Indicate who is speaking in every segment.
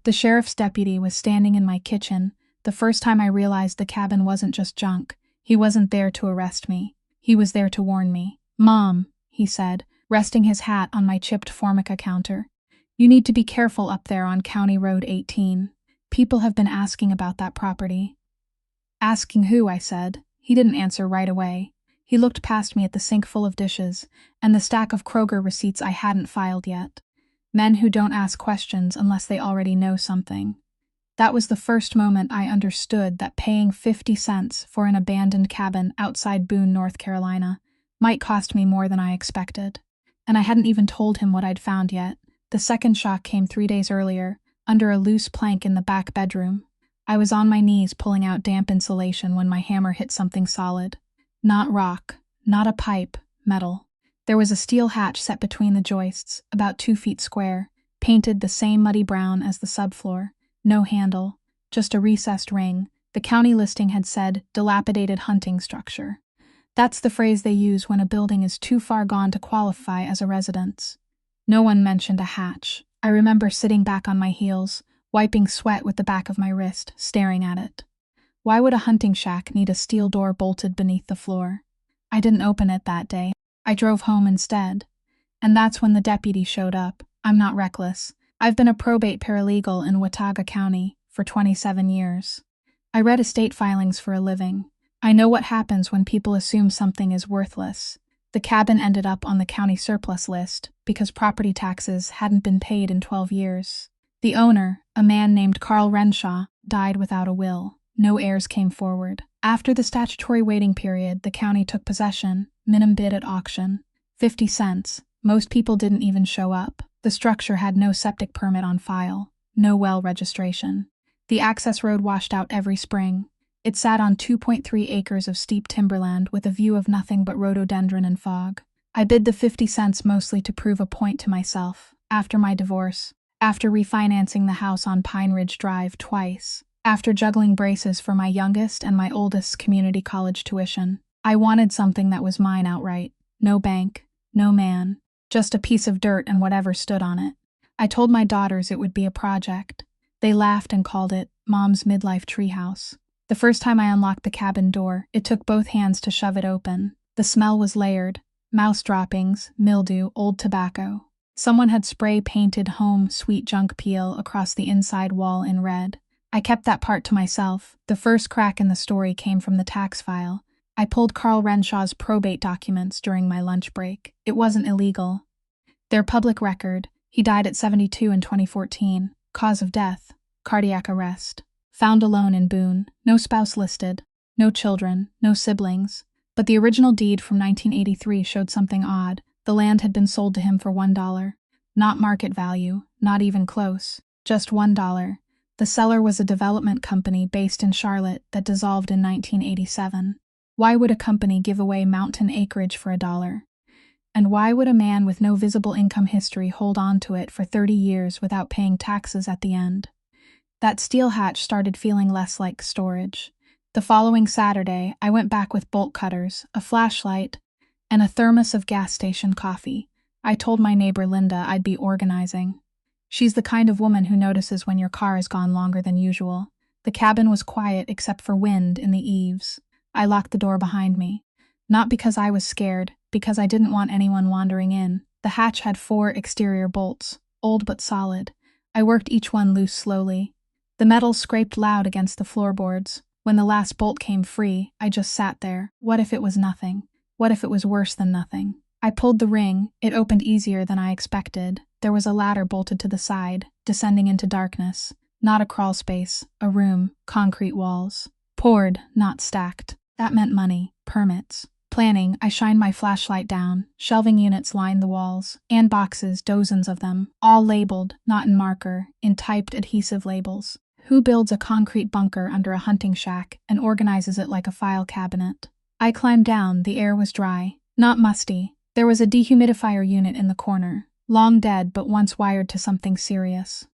Speaker 1: The sheriff's deputy was standing in my kitchen, the first time I realized the cabin wasn't just junk. He wasn't there to arrest me. He was there to warn me. "Mom," he said, resting his hat on my chipped Formica counter. "You need to be careful up there on County Road 18. People have been asking about that property." "Asking who?" I said. He didn't answer right away. He looked past me at the sink full of dishes and the stack of Kroger receipts I hadn't filed yet. Men who don't ask questions unless they already know something. That was the first moment I understood that paying 50 cents for an abandoned cabin outside Boone, North Carolina, might cost me more than I expected. And I hadn't even told him what I'd found yet. The second shock came 3 days earlier, under a loose plank in the back bedroom. I was on my knees pulling out damp insulation when my hammer hit something solid. Not rock, not a pipe, metal. There was a steel hatch set between the joists, about 2 feet square, painted the same muddy brown as the subfloor. No handle, just a recessed ring. The county listing had said, "dilapidated hunting structure." That's the phrase they use when a building is too far gone to qualify as a residence. No one mentioned a hatch. I remember sitting back on my heels, wiping sweat with the back of my wrist, staring at it. Why would a hunting shack need a steel door bolted beneath the floor? I didn't open it that day. I drove home instead. And that's when the deputy showed up. I'm not reckless. I've been a probate paralegal in Watauga County for 27 years. I read estate filings for a living. I know what happens when people assume something is worthless. The cabin ended up on the county surplus list because property taxes hadn't been paid in 12 years. The owner, a man named Carl Renshaw, died without a will. No heirs came forward. After the statutory waiting period, the county took possession, minimum bid at auction. 50 cents. Most people didn't even show up. The structure had no septic permit on file, no well registration. The access road washed out every spring. It sat on 2.3 acres of steep timberland with a view of nothing but rhododendron and fog. I bid the 50 cents mostly to prove a point to myself. After my divorce, after refinancing the house on Pine Ridge Drive twice, after juggling braces for my youngest and my oldest community college tuition, I wanted something that was mine outright. No bank, no man, just a piece of dirt and whatever stood on it. I told my daughters it would be a project. They laughed and called it Mom's Midlife Treehouse. The first time I unlocked the cabin door, it took both hands to shove it open. The smell was layered. Mouse droppings, mildew, old tobacco. Someone had spray-painted "Home, Sweet Junkpile" across the inside wall in red. I kept that part to myself. The first crack in the story came from the tax file. I pulled Carl Renshaw's probate documents during my lunch break. It wasn't illegal. They're public record. He died at 72 in 2014. Cause of death: cardiac arrest. Found alone in Boone. No spouse listed. No children. No siblings. But the original deed from 1983 showed something odd. The land had been sold to him for $1. Not market value. Not even close. Just $1. The seller was a development company based in Charlotte that dissolved in 1987. Why would a company give away mountain acreage for $1? And why would a man with no visible income history hold on to it for 30 years without paying taxes at the end? That steel hatch started feeling less like storage. The following Saturday, I went back with bolt cutters, a flashlight, and a thermos of gas station coffee. I told my neighbor Linda I'd be organizing. She's the kind of woman who notices when your car has gone longer than usual. The cabin was quiet except for wind in the eaves. I locked the door behind me. Not because I was scared, because I didn't want anyone wandering in. The hatch had 4 exterior bolts, old but solid. I worked each one loose slowly. The metal scraped loud against the floorboards. When the last bolt came free, I just sat there. What if it was nothing? What if it was worse than nothing? I pulled the ring. It opened easier than I expected. There was a ladder bolted to the side, descending into darkness. Not a crawl space, a room, concrete walls. Poured, not stacked. That meant money, permits. Planning, I shined my flashlight down. Shelving units lined the walls. And boxes, dozens of them. All labeled, not in marker, in typed adhesive labels. Who builds a concrete bunker under a hunting shack and organizes it like a file cabinet? I climbed down. The air was dry, not musty. There was a dehumidifier unit in the corner. Long dead, but once wired to something serious.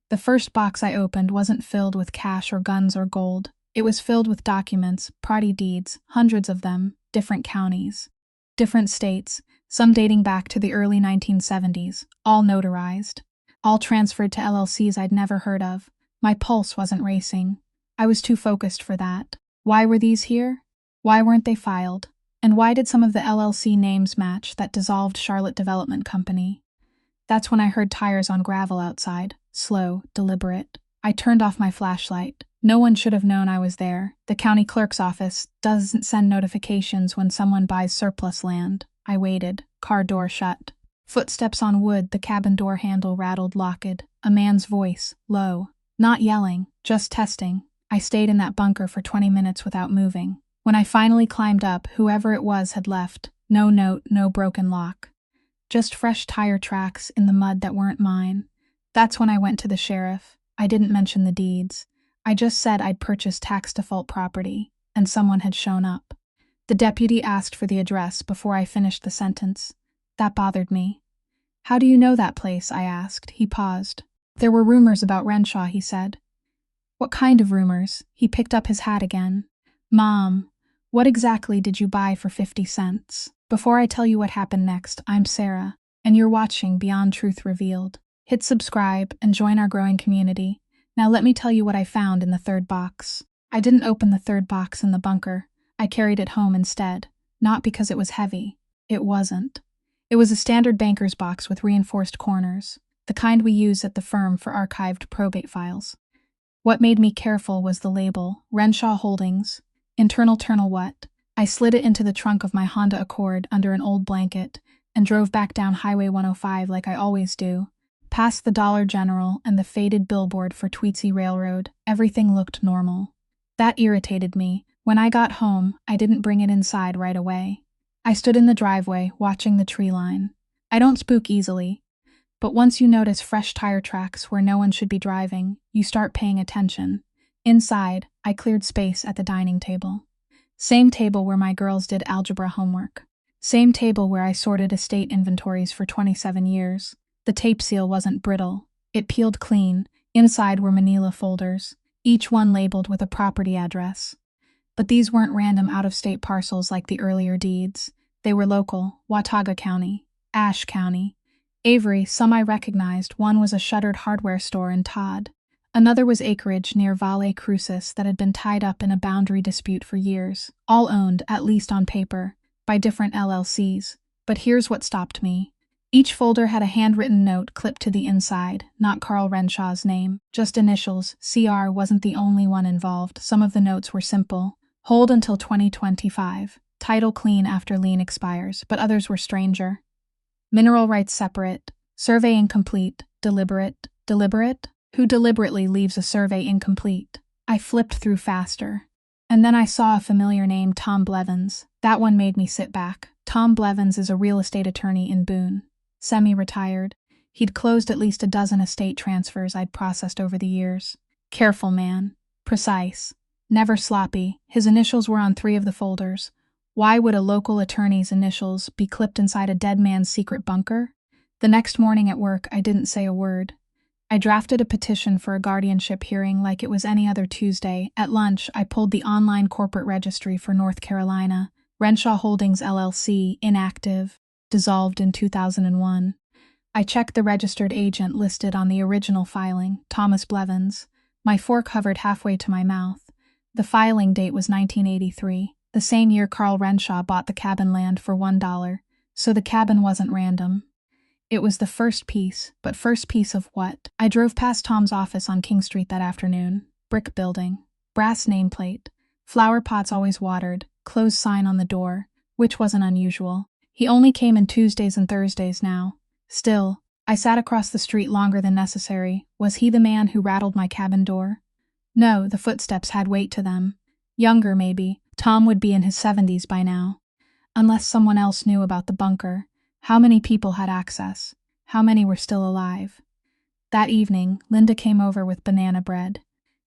Speaker 1: The first box I opened wasn't filled with cash or guns or gold. It was filled with documents, party deeds, hundreds of them, different counties, different states, some dating back to the early 1970s, all notarized. all transferred to LLCs I'd never heard of. My pulse wasn't racing. I was too focused for that. Why were these here? Why weren't they filed? And why did some of the LLC names match that dissolved Charlotte Development Company? That's when I heard tires on gravel outside, slow, deliberate. I turned off my flashlight. No one should have known I was there. The county clerk's office doesn't send notifications when someone buys surplus land. I waited, car door shut. Footsteps on wood, the cabin door handle rattled locked. A man's voice, low. Not yelling, just testing. I stayed in that bunker for 20 minutes without moving. When I finally climbed up, whoever it was had left. No note, no broken lock. Just fresh tire tracks in the mud that weren't mine. That's when I went to the sheriff. I didn't mention the deeds. I just said I'd purchased tax default property, and someone had shown up. The deputy asked for the address before I finished the sentence. That bothered me. How do you know that place? I asked. He paused. There were rumors about Renshaw, he said. What kind of rumors? He picked up his hat again. Mom, what exactly did you buy for 50 cents? Before I tell you what happened next, I'm Sarah, and you're watching Beyond Truth Revealed. Hit subscribe and join our growing community. Now let me tell you what I found in the third box. I didn't open the third box in the bunker. I carried it home instead. Not because it was heavy. It wasn't. It was a standard banker's box with reinforced corners, the kind we use at the firm for archived probate files. What made me careful was the label, Renshaw Holdings, internal what? I slid it into the trunk of my Honda Accord under an old blanket and drove back down Highway 105 like I always do. Past the Dollar General and the faded billboard for Tweetsie Railroad, everything looked normal. That irritated me. When I got home, I didn't bring it inside right away. I stood in the driveway, watching the tree line. I don't spook easily, but once you notice fresh tire tracks where no one should be driving, you start paying attention. Inside, I cleared space at the dining table. Same table where my girls did algebra homework. Same table where I sorted estate inventories for 27 years. The tape seal wasn't brittle. It peeled clean. Inside were manila folders, each one labeled with a property address. But these weren't random out-of-state parcels like the earlier deeds. They were local, Watauga County, Ashe County, Avery. Some I recognized. One was a shuttered hardware store in Todd. Another was acreage near Valle Crucis that had been tied up in a boundary dispute for years, all owned, at least on paper, by different LLCs. But here's what stopped me. Each folder had a handwritten note clipped to the inside, not Carl Renshaw's name, just initials. CR wasn't the only one involved. Some of the notes were simple. Hold until 2025. Title clean after lien expires, but others were stranger. Mineral rights separate. Survey incomplete. Deliberate. Deliberate? Who deliberately leaves a survey incomplete? I flipped through faster. And then I saw a familiar name, Tom Blevins. That one made me sit back. Tom Blevins is a real estate attorney in Boone. Semi-retired. He'd closed at least a dozen estate transfers I'd processed over the years. Careful man. Precise. Never sloppy. His initials were on 3 of the folders. Why would a local attorney's initials be clipped inside a dead man's secret bunker? The next morning at work, I didn't say a word. I drafted a petition for a guardianship hearing like it was any other Tuesday. At lunch, I pulled the online corporate registry for North Carolina. Renshaw Holdings LLC, inactive, dissolved in 2001. I checked the registered agent listed on the original filing, Thomas Blevins. My fork hovered halfway to my mouth. The filing date was 1983, the same year Carl Renshaw bought the cabin land for $1, so the cabin wasn't random. It was the first piece, but first piece of what? I drove past Tom's office on King Street that afternoon. Brick building. Brass nameplate. Flower pots always watered. Closed sign on the door, which wasn't unusual. He only came in Tuesdays and Thursdays now. Still, I sat across the street longer than necessary. Was he the man who rattled my cabin door? No, the footsteps had weight to them. Younger, maybe. Tom would be in his 70s by now. Unless someone else knew about the bunker. How many people had access? How many were still alive? That evening, Linda came over with banana bread.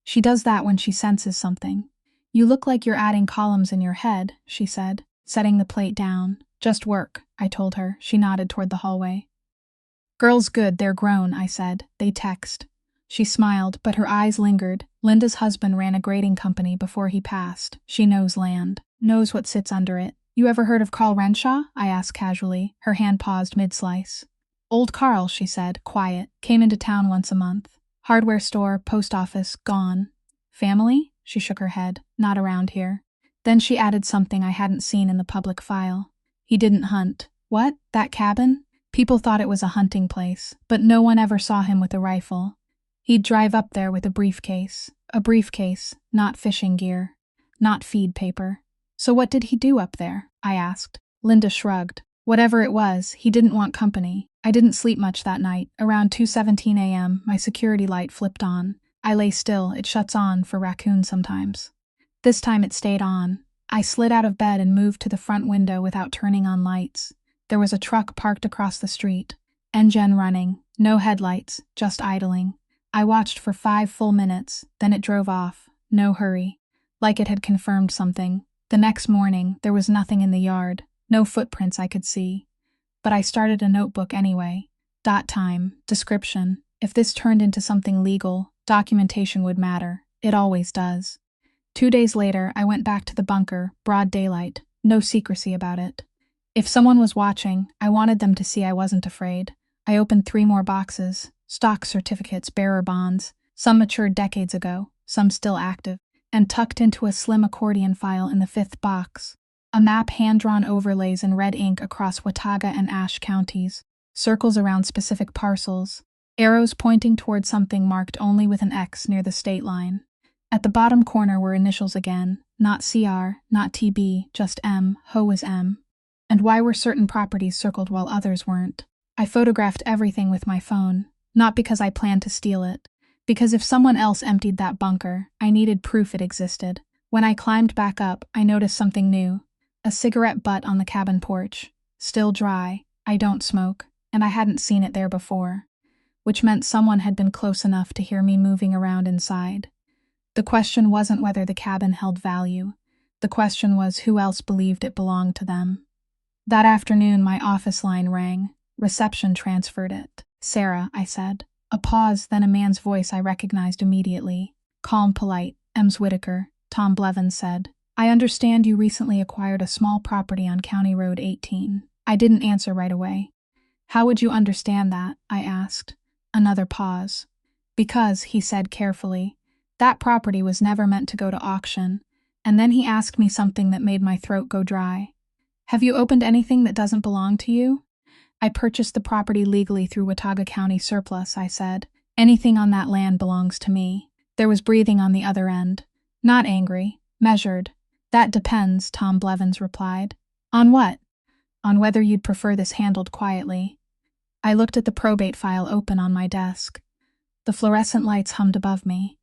Speaker 1: She does that when she senses something. You look like you're adding columns in your head, she said, setting the plate down. Just work, I told her. She nodded toward the hallway. Girls good, they're grown, I said. They text. She smiled, but her eyes lingered. Linda's husband ran a grading company before he passed. She knows land, knows what sits under it. You ever heard of Carl Renshaw? I asked casually. Her hand paused mid-slice. Old Carl, she said, quiet, came into town once a month. Hardware store, post office, gone. Family? She shook her head. Not around here. Then she added something I hadn't seen in the public file. He didn't hunt. What? That cabin? People thought it was a hunting place, but no one ever saw him with a rifle. He'd drive up there with a briefcase. A briefcase, not fishing gear. Not feed paper. So what did he do up there? I asked. Linda shrugged. Whatever it was, he didn't want company. I didn't sleep much that night. Around 2:17 a.m., my security light flipped on. I lay still. It shuts on for raccoons sometimes. This time it stayed on. I slid out of bed and moved to the front window without turning on lights. There was a truck parked across the street. Engine running. No headlights, just idling. I watched for 5 full minutes, then it drove off. No hurry. Like it had confirmed something. The next morning, there was nothing in the yard. No footprints I could see. But I started a notebook anyway. Time, description. If this turned into something legal, documentation would matter. It always does. 2 days later, I went back to the bunker, broad daylight. No secrecy about it. If someone was watching, I wanted them to see I wasn't afraid. I opened 3 more boxes. Stock certificates, bearer bonds. Some matured decades ago, some still active. And tucked into a slim accordion file in the 5th box. A map hand-drawn overlays in red ink across Watauga and Ashe counties. Circles around specific parcels. Arrows pointing toward something marked only with an X near the state line. At the bottom corner were initials again. Not CR, not TB, just M. Ho was M. And why were certain properties circled while others weren't? I photographed everything with my phone. Not because I planned to steal it. Because if someone else emptied that bunker, I needed proof it existed. When I climbed back up, I noticed something new. A cigarette butt on the cabin porch. Still dry. I don't smoke, and I hadn't seen it there before. Which meant someone had been close enough to hear me moving around inside. The question wasn't whether the cabin held value. The question was who else believed it belonged to them. That afternoon, my office line rang. Reception transferred it. Sarah, I said. A pause, then a man's voice I recognized immediately. Calm, polite. Ems Whitaker, Tom Blevins said. I understand you recently acquired a small property on County Road 18. I didn't answer right away. How would you understand that? I asked. Another pause. Because, he said carefully, that property was never meant to go to auction. And then he asked me something that made my throat go dry. Have you opened anything that doesn't belong to you? I purchased the property legally through Watauga County Surplus, I said. Anything on that land belongs to me. There was breathing on the other end. Not angry. Measured. That depends, Tom Blevins replied. On what? On whether you'd prefer this handled quietly. I looked at the probate file open on my desk. The fluorescent lights hummed above me.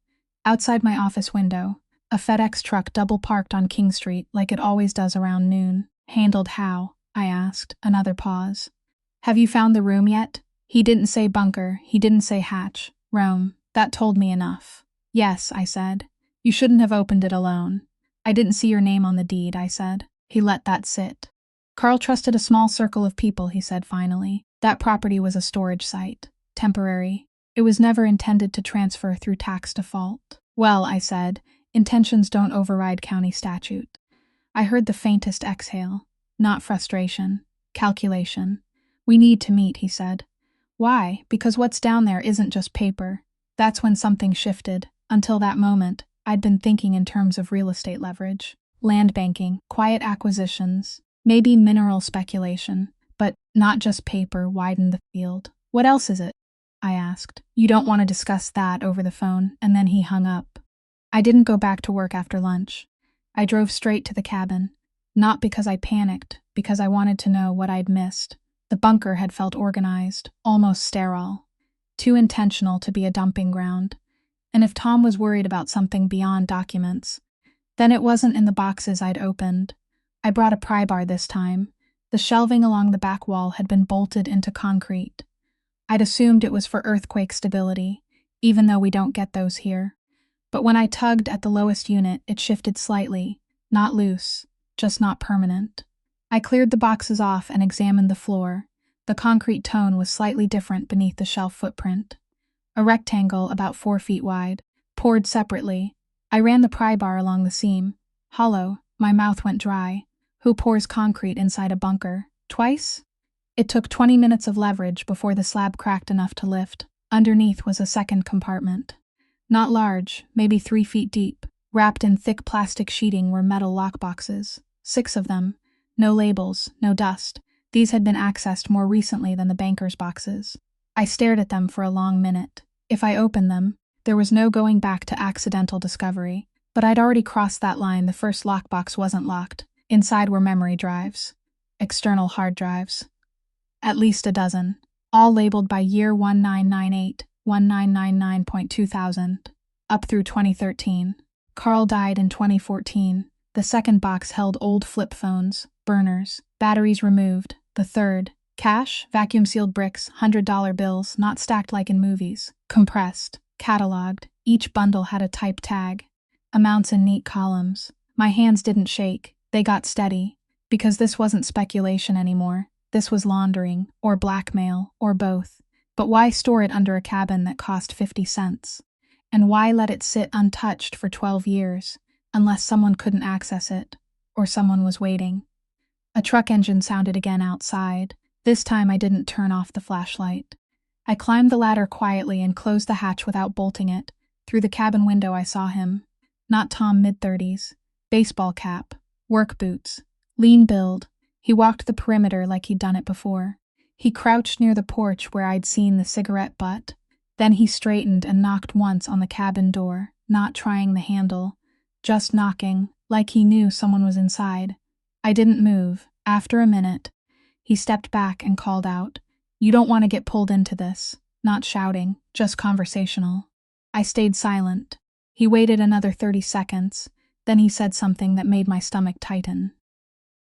Speaker 1: Outside my office window, a FedEx truck double parked on King Street like it always does around noon. Handled how? I asked. Another pause. Have you found the room yet? He didn't say bunker, he didn't say hatch. Rome. That told me enough. Yes, I said. You shouldn't have opened it alone. I didn't see your name on the deed, I said. He let that sit. Carl trusted a small circle of people, he said finally. That property was a storage site. Temporary. It was never intended to transfer through tax default. Well, I said, intentions don't override county statute. I heard the faintest exhale. Not frustration. Calculation. We need to meet, he said. Why? Because what's down there isn't just paper. That's when something shifted. Until that moment, I'd been thinking in terms of real estate leverage. Land banking, quiet acquisitions, maybe mineral speculation, but not just paper widened the field. What else is it? I asked. You don't want to discuss that over the phone, and then he hung up. I didn't go back to work after lunch. I drove straight to the cabin. Not because I panicked, because I wanted to know what I'd missed. The bunker had felt organized, almost sterile. Too intentional to be a dumping ground. And if Tom was worried about something beyond documents, then it wasn't in the boxes I'd opened. I brought a pry bar this time. The shelving along the back wall had been bolted into concrete. I'd assumed it was for earthquake stability, even though we don't get those here. But when I tugged at the lowest unit, it shifted slightly. Not loose, just not permanent. I cleared the boxes off and examined the floor. The concrete tone was slightly different beneath the shelf footprint. A rectangle about 4 feet wide, poured separately. I ran the pry bar along the seam. Hollow, my mouth went dry. Who pours concrete inside a bunker? Twice? It took 20 minutes of leverage before the slab cracked enough to lift. Underneath was a second compartment. Not large, maybe 3 feet deep. Wrapped in thick plastic sheeting were metal lockboxes. 6 of them. No labels, no dust. These had been accessed more recently than the banker's boxes. I stared at them for a long minute. If I opened them, there was no going back to accidental discovery. But I'd already crossed that line. The first lockbox wasn't locked. Inside were memory drives. External hard drives. At least a dozen. All labeled by year 1998, 1999.2000, up through 2013. Carl died in 2014. The second box held old flip phones, burners, batteries removed. The third, cash, vacuum-sealed bricks, $100 bills, not stacked like in movies, compressed, cataloged. Each bundle had a type tag. Amounts in neat columns. My hands didn't shake. They got steady. Because this wasn't speculation anymore. This was laundering, or blackmail, or both. But why store it under a cabin that cost 50 cents? And why let it sit untouched for 12 years, unless someone couldn't access it, or someone was waiting? A truck engine sounded again outside. This time I didn't turn off the flashlight. I climbed the ladder quietly and closed the hatch without bolting it. Through the cabin window I saw him. Not Tom, mid-30s. Baseball cap. Work boots. Lean build. He walked the perimeter like he'd done it before. He crouched near the porch where I'd seen the cigarette butt. Then he straightened and knocked once on the cabin door, not trying the handle. Just knocking, like he knew someone was inside. I didn't move. After a minute, he stepped back and called out, "You don't want to get pulled into this." Not shouting, just conversational. I stayed silent. He waited another 30 seconds. Then he said something that made my stomach tighten.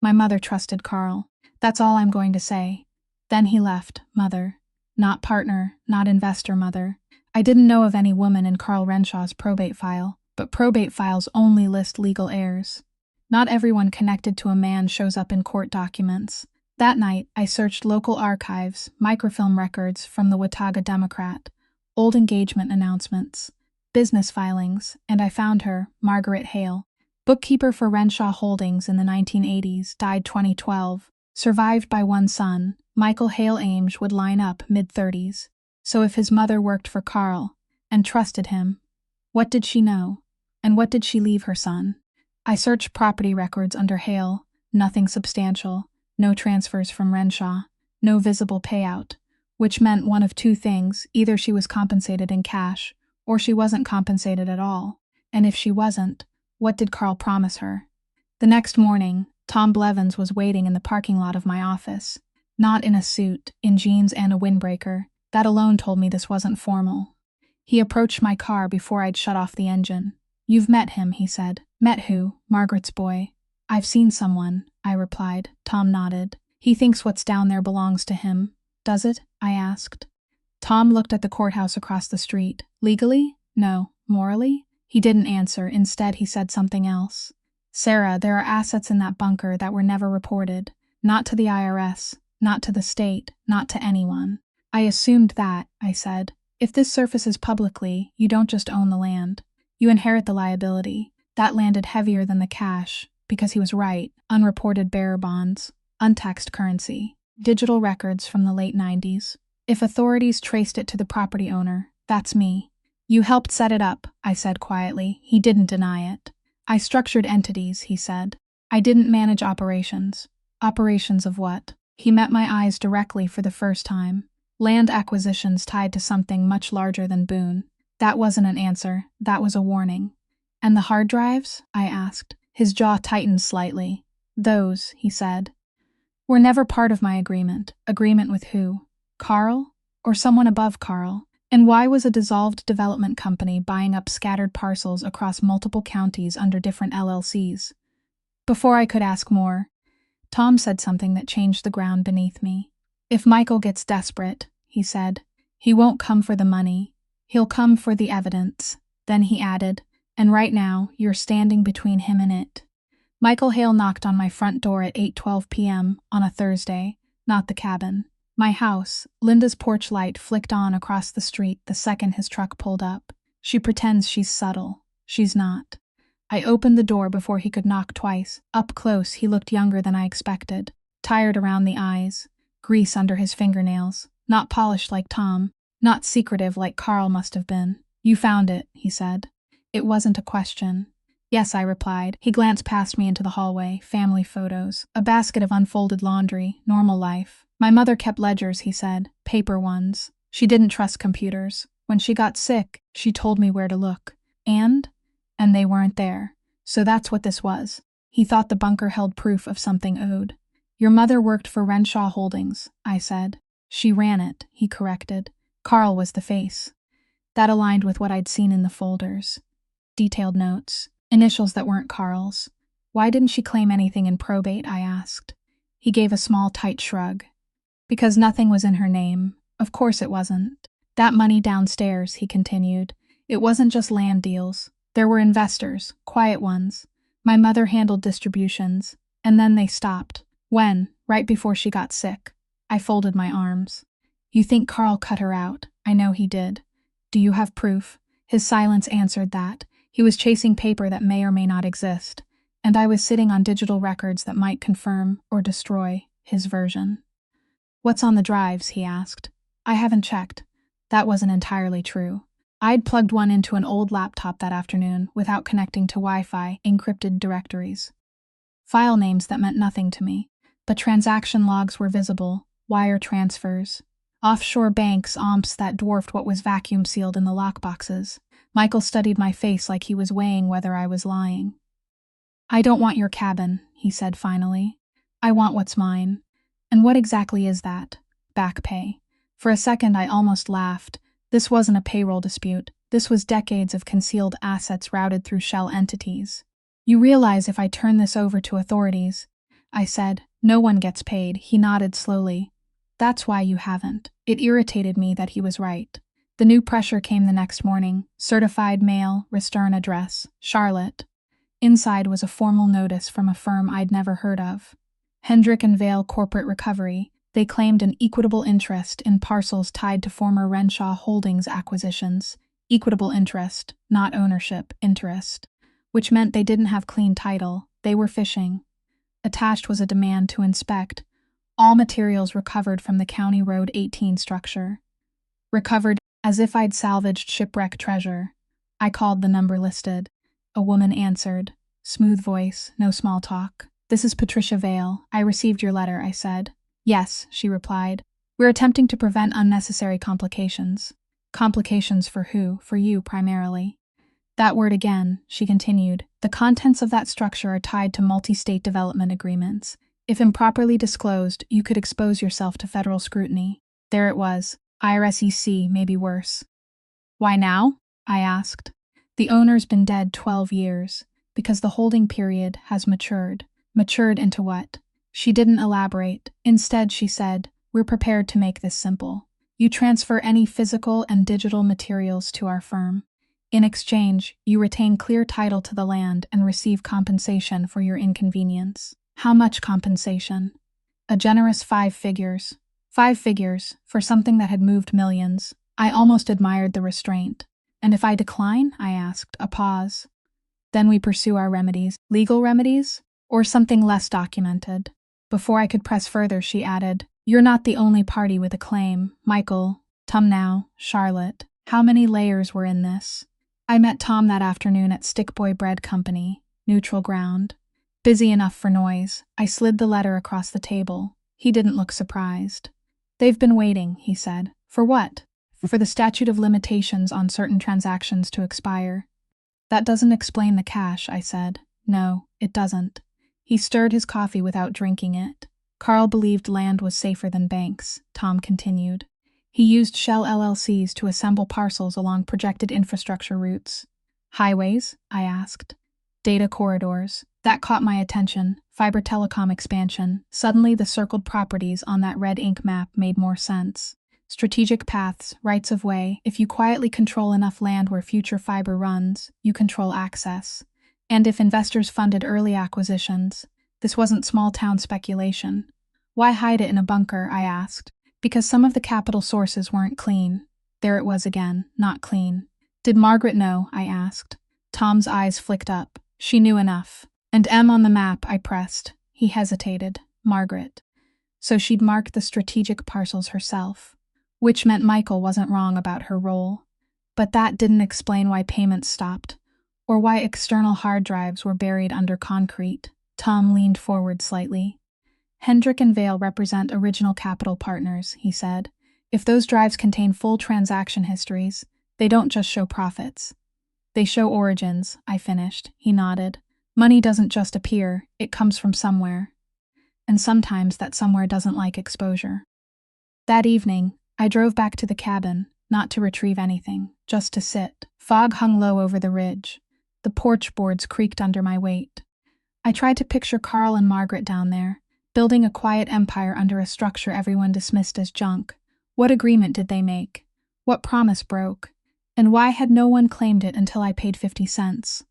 Speaker 1: My mother trusted Carl. That's all I'm going to say. Then he left, mother. Not partner, not investor mother. I didn't know of any woman in Carl Renshaw's probate file, but probate files only list legal heirs. Not everyone connected to a man shows up in court documents. That night, I searched local archives, microfilm records from the Watauga Democrat, old engagement announcements, business filings, and I found her, Margaret Hale. Bookkeeper for Renshaw Holdings in the 1980s, died 2012, survived by one son. Michael Hale Ames would line up mid-30s. So if his mother worked for Carl and trusted him, what did she know? And what did she leave her son? I searched property records under Hale. Nothing substantial. No transfers from Renshaw. No visible payout. Which meant one of two things. Either she was compensated in cash, or she wasn't compensated at all. And if she wasn't, what did Carl promise her? The next morning, Tom Blevins was waiting in the parking lot of my office. Not in a suit, in jeans and a windbreaker. That alone told me this wasn't formal. He approached my car before I'd shut off the engine. "You've met him," he said. "Met who?" "Margaret's boy." "I've seen someone," I replied. Tom nodded. "He thinks what's down there belongs to him." "Does it?" I asked. Tom looked at the courthouse across the street. "Legally? No. Morally?" He didn't answer. Instead, he said something else. "Sarah, there are assets in that bunker that were never reported. Not to the IRS, not to the state, not to anyone." "I assumed that," I said. "If this surfaces publicly, you don't just own the land. You inherit the liability. That landed heavier than the cash, because he was right. Unreported bearer bonds, untaxed currency, digital records from the late 90s. If authorities traced it to the property owner, that's me." "You helped set it up," I said quietly. He didn't deny it. "I structured entities," he said. "I didn't manage operations." "Operations of what?" He met my eyes directly for the first time. "Land acquisitions tied to something much larger than Boone." That wasn't an answer. That was a warning. "And the hard drives?" I asked. His jaw tightened slightly. "Those," he said, "were never part of my agreement." Agreement with who? Carl? Or someone above Carl? And why was a dissolved development company buying up scattered parcels across multiple counties under different LLCs? Before I could ask more, Tom said something that changed the ground beneath me. "If Michael gets desperate," he said, "he won't come for the money. He'll come for the evidence." Then he added, "And right now, you're standing between him and it." Michael Hale knocked on my front door at 8:12 p.m. on a Thursday, not the cabin. My house. Linda's porch light flicked on across the street the second his truck pulled up. She pretends she's subtle. She's not. I opened the door before he could knock twice. Up close, he looked younger than I expected. Tired around the eyes. grease under his fingernails, not polished like Tom, not secretive like Carl must have been. You found it, he said. It wasn't a question. Yes, I replied. He glanced past me into the hallway, family photos, a basket of unfolded laundry, normal life. My mother kept ledgers, he said, paper ones. She didn't trust computers. When she got sick, she told me where to look. And they weren't there. So that's what this was. He thought the bunker held proof of something owed. Your mother worked for Renshaw Holdings, I said. She ran it, he corrected. Carl was the face. That aligned with what I'd seen in the folders. Detailed notes, initials that weren't Carl's. Why didn't she claim anything in probate, I asked. He gave a small, tight shrug. Because nothing was in her name. Of course it wasn't. That money downstairs, he continued. It wasn't just land deals. There were investors, quiet ones. My mother handled distributions, and then they stopped. When? Right before she got sick. I folded my arms. You think Carl cut her out? I know he did. Do you have proof? His silence answered that. He was chasing paper that may or may not exist, and I was sitting on digital records that might confirm or destroy his version. What's on the drives? He asked. I haven't checked. That wasn't entirely true. I'd plugged one into an old laptop that afternoon without connecting to Wi-Fi, encrypted directories. File names that meant nothing to me, but transaction logs were visible, wire transfers, offshore banks, OMPs that dwarfed what was vacuum sealed in the lockboxes. Michael studied my face like he was weighing whether I was lying. I don't want your cabin, he said finally. I want what's mine. And what exactly is that? Back pay. For a second I almost laughed. This wasn't a payroll dispute. This was decades of concealed assets routed through shell entities. You realize if I turn this over to authorities, I said. No one gets paid. He nodded slowly. That's why you haven't. It irritated me that he was right. The new pressure came the next morning. Certified mail, return address, Charlotte. Inside was a formal notice from a firm I'd never heard of. Hendrick and Vale Corporate Recovery. They claimed an equitable interest in parcels tied to former Renshaw Holdings acquisitions. Equitable interest, not ownership, interest. Which meant they didn't have clean title. They were fishing. Attached was a demand to inspect all materials recovered from the County Road 18 structure. Recovered as if I'd salvaged shipwreck treasure. I called the number listed. A woman answered. Smooth voice, no small talk. This is Patricia Vale. I received your letter, I said. Yes, she replied. We're attempting to prevent unnecessary complications. Complications for who? For you, primarily. That word again, she continued. The contents of that structure are tied to multi-state development agreements. If improperly disclosed, you could expose yourself to federal scrutiny. There it was. IRS-EC, maybe worse. Why now? I asked. The owner's been dead 12 years, because the holding period has matured. Matured into what? She didn't elaborate. Instead, she said, we're prepared to make this simple. You transfer any physical and digital materials to our firm. In exchange, you retain clear title to the land and receive compensation for your inconvenience. How much compensation? A generous 5 figures. 5 figures, for something that had moved millions. I almost admired the restraint. And if I decline? I asked, a pause. Then we pursue our remedies. Legal remedies? Or something less documented? Before I could press further, she added, you're not the only party with a claim. Michael, Tom now, Charlotte. How many layers were in this? I met Tom that afternoon at Stickboy Bread Company, neutral ground. Busy enough for noise. I slid the letter across the table. He didn't look surprised. They've been waiting, he said. For what? For the statute of limitations on certain transactions to expire. That doesn't explain the cash, I said. No, it doesn't. He stirred his coffee without drinking it. Carl believed land was safer than banks, Tom continued. He used shell LLCs to assemble parcels along projected infrastructure routes. Highways? I asked. Data corridors. That caught my attention. Fiber telecom expansion. Suddenly the circled properties on that red ink map made more sense. Strategic paths, rights of way. If you quietly control enough land where future fiber runs, you control access. And if investors funded early acquisitions, this wasn't small-town speculation. Why hide it in a bunker, I asked. Because some of the capital sources weren't clean. There it was again, not clean. Did Margaret know? I asked. Tom's eyes flicked up. She knew enough. And M on the map, I pressed. He hesitated. Margaret. so she'd mark the strategic parcels herself, which meant Michael wasn't wrong about her role. But that didn't explain why payments stopped, or why external hard drives were buried under concrete. Tom leaned forward slightly. Hendrick and Vale represent original capital partners, he said. If those drives contain full transaction histories, they don't just show profits. They show origins, I finished. He nodded. Money doesn't just appear, it comes from somewhere. And sometimes that somewhere doesn't like exposure. That evening, I drove back to the cabin, not to retrieve anything, just to sit. Fog hung low over the ridge. The porch boards creaked under my weight. I tried to picture Carl and Margaret down there, building a quiet empire under a structure everyone dismissed as junk. What agreement did they make? What promise broke? And why had no one claimed it until I paid 50 cents?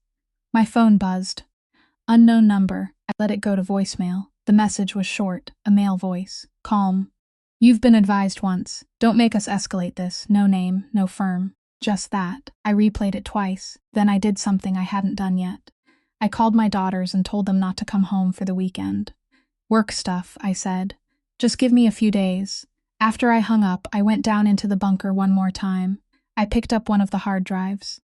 Speaker 1: My phone buzzed. Unknown number. I let it go to voicemail. The message was short, a male voice. Calm. You've been advised once. Don't make us escalate this. No name, no firm. Just that. I replayed it twice. Then I did something I hadn't done yet. I called my daughters and told them not to come home for the weekend. Work stuff, I said. Just give me a few days. After I hung up, I went down into the bunker one more time. I picked up one of the hard drives.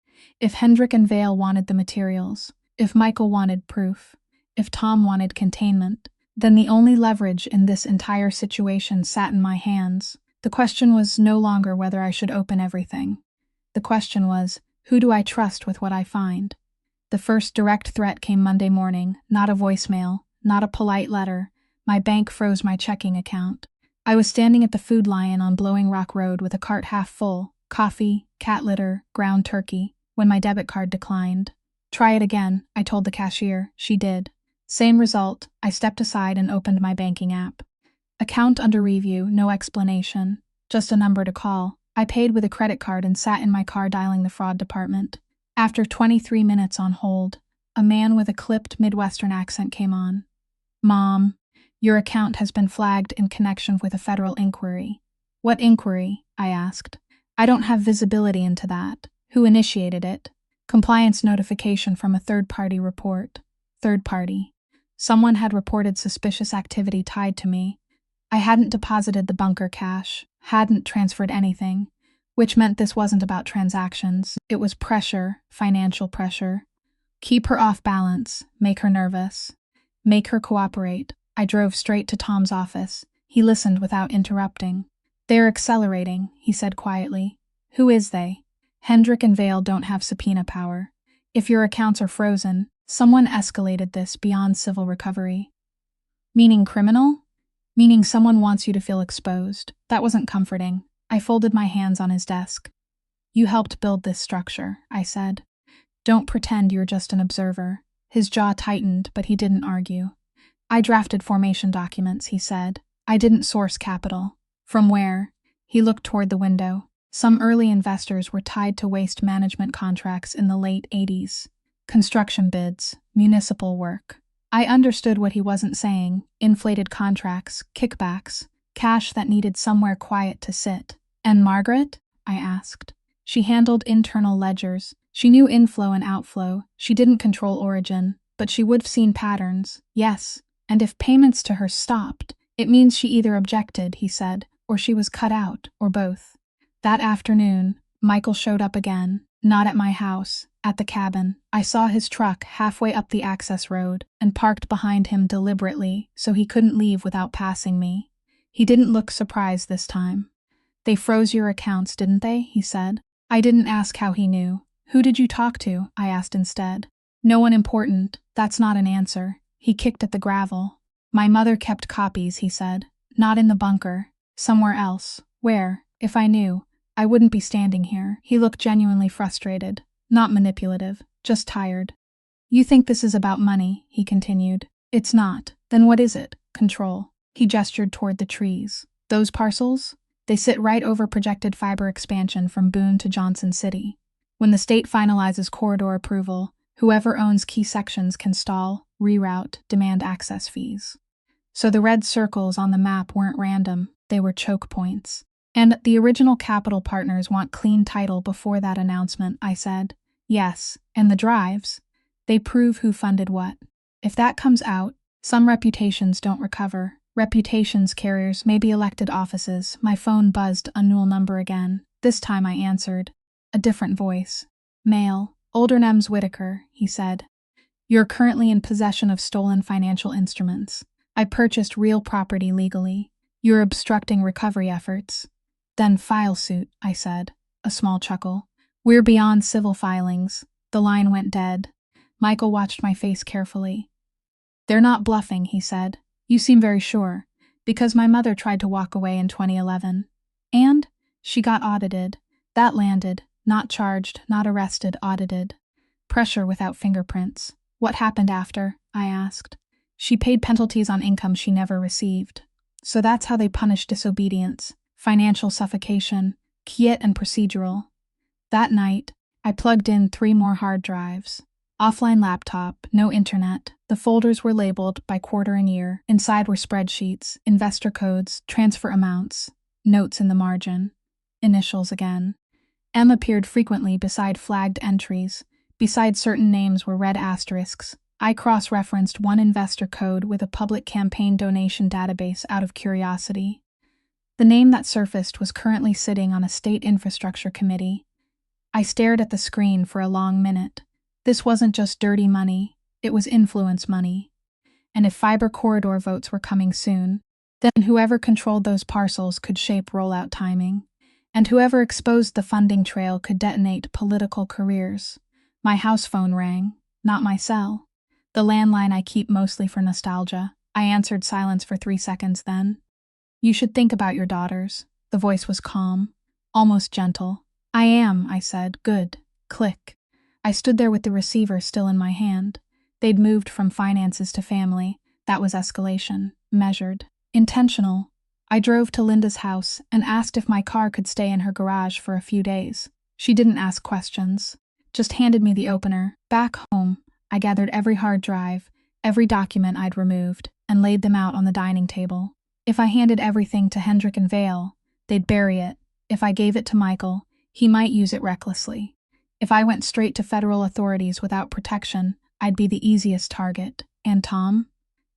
Speaker 1: If Hendrick and Vale wanted the materials, if Michael wanted proof, if Tom wanted containment, then the only leverage in this entire situation sat in my hands. The question was no longer whether I should open everything. The question was, who do I trust with what I find? The first direct threat came Monday morning, not a voicemail, not a polite letter. My bank froze my checking account. I was standing at the Food Lion on Blowing Rock Road with a cart half full, coffee, cat litter, ground turkey, when my debit card declined. Try it again, I told the cashier. She did. Same result. I stepped aside and opened my banking app. Account under review, no explanation. Just a number to call. I paid with a credit card and sat in my car dialing the fraud department. After 23 minutes on hold, a man with a clipped Midwestern accent came on. Mom, your account has been flagged in connection with a federal inquiry. What inquiry? I asked. I don't have visibility into that. Who initiated it? Compliance notification from a third-party report. Third party. Someone had reported suspicious activity tied to me. I hadn't deposited the bunker cash, hadn't transferred anything, which meant this wasn't about transactions. It was pressure, financial pressure. Keep her off balance, make her nervous, make her cooperate. I drove straight to Tom's office. He listened without interrupting. They're accelerating, he said quietly. Who is they? Hendrick and Vale don't have subpoena power. If your accounts are frozen, someone escalated this beyond civil recovery. Meaning criminal? Meaning someone wants you to feel exposed. That wasn't comforting. I folded my hands on his desk. You helped build this structure, I said. Don't pretend you're just an observer. His jaw tightened, but he didn't argue. I drafted formation documents, he said. I didn't source capital. From where? He looked toward the window. Some early investors were tied to waste management contracts in the late 80s. Construction bids, municipal work. I understood what he wasn't saying. Inflated contracts, kickbacks, cash that needed somewhere quiet to sit. And Margaret? I asked. She handled internal ledgers. She knew inflow and outflow. She didn't control origin, but she would have seen patterns. Yes, and if payments to her stopped, it means she either objected, he said, or she was cut out, or both. That afternoon, Michael showed up again, not at my house, at the cabin. I saw his truck halfway up the access road and parked behind him deliberately so he couldn't leave without passing me. He didn't look surprised this time. They froze your accounts, didn't they? He said. I didn't ask how he knew. Who did you talk to? I asked instead. No one important. That's not an answer. He kicked at the gravel. My mother kept copies, he said. Not in the bunker. Somewhere else. Where? If I knew, I wouldn't be standing here. He looked genuinely frustrated. Not manipulative. Just tired. You think this is about money, he continued. It's not. Then what is it? Control. He gestured toward the trees. Those parcels? They sit right over projected fiber expansion from Boone to Johnson City. When the state finalizes corridor approval, whoever owns key sections can stall, reroute, demand access fees. So the red circles on the map weren't random, they were choke points. And the original capital partners want clean title before that announcement, I said. Yes, and the drives. They prove who funded what. If that comes out, some reputations don't recover. Reputations carriers, maybe elected offices. My phone buzzed a new number again. This time I answered. A different voice. Male. Older Nems Whitaker, he said. You're currently in possession of stolen financial instruments. I purchased real property legally. You're obstructing recovery efforts. Then file suit, I said. A small chuckle. We're beyond civil filings. The line went dead. Michael watched my face carefully. They're not bluffing, he said. You seem very sure. Because my mother tried to walk away in 2011. And she got audited. That landed. Not charged, not arrested, audited. Pressure without fingerprints. What happened after? I asked. She paid penalties on income she never received. So that's how they punish disobedience. Financial suffocation, quiet and procedural. That night, I plugged in 3 more hard drives. Offline laptop, no internet. The folders were labeled by quarter and year. Inside were spreadsheets, investor codes, transfer amounts, notes in the margin. Initials again. M appeared frequently beside flagged entries. Beside certain names were red asterisks. I cross-referenced one investor code with a public campaign donation database out of curiosity. The name that surfaced was currently sitting on a state infrastructure committee. I stared at the screen for a long minute. This wasn't just dirty money, it was influence money. And if fiber corridor votes were coming soon, then whoever controlled those parcels could shape rollout timing. And whoever exposed the funding trail could detonate political careers. My house phone rang, not my cell. The landline I keep mostly for nostalgia. I answered silence for 3 seconds then. You should think about your daughters. The voice was calm, almost gentle. I am, I said. Good. Click. I stood there with the receiver still in my hand. They'd moved from finances to family. That was escalation. Measured. Intentional. I drove to Linda's house and asked if my car could stay in her garage for a few days. She didn't ask questions. Just handed me the opener. Back home, I gathered every hard drive, every document I'd removed, and laid them out on the dining table. If I handed everything to Hendrik and Vale, they'd bury it. If I gave it to Michael, he might use it recklessly. If I went straight to federal authorities without protection, I'd be the easiest target. And Tom?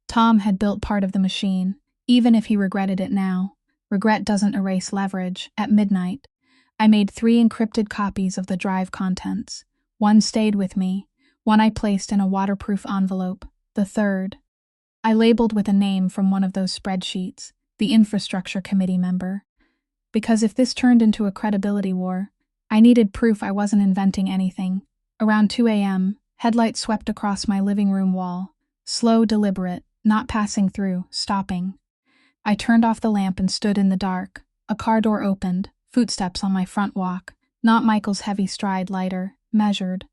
Speaker 1: Tom had built part of the machine, even if he regretted it now. Regret doesn't erase leverage. At midnight, I made 3 encrypted copies of the drive contents. One stayed with me, one I placed in a waterproof envelope. The third, I labeled with a name from one of those spreadsheets, the infrastructure committee member. Because if this turned into a credibility war, I needed proof I wasn't inventing anything. Around 2 a.m., headlights swept across my living room wall. Slow, deliberate, not passing through, stopping. I turned off the lamp and stood in the dark. A car door opened, footsteps on my front walk. Not Michael's heavy stride, lighter, measured.